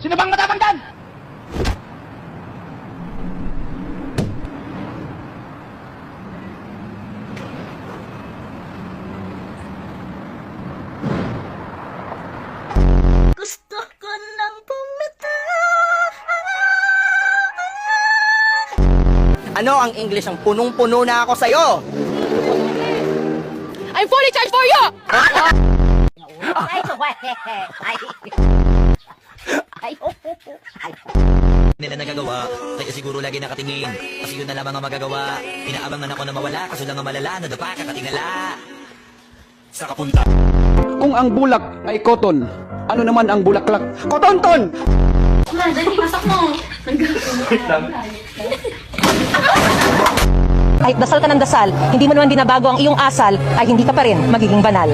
Sino bang matapang dyan? Gusto ko nang bumitaw. Ano ang English ang punong-puno na ako sa'yo? I'm fully charged for you! Nila nagagawa, kaya siguro lagi nakatingin. Kasi yun na lamang ang magagawa. Inaabangan ako na mawala, kaso lang ang malala, nadapa kakatingala. Sa kapunta. Kung ang bulak ay cotton, ano naman ang bulaklak? Kotonton! Dali, masak mo. Kahit dasal ka ng dasal, hindi mo naman binabago ang iyong asal, ay hindi ka pa rin magiging banal.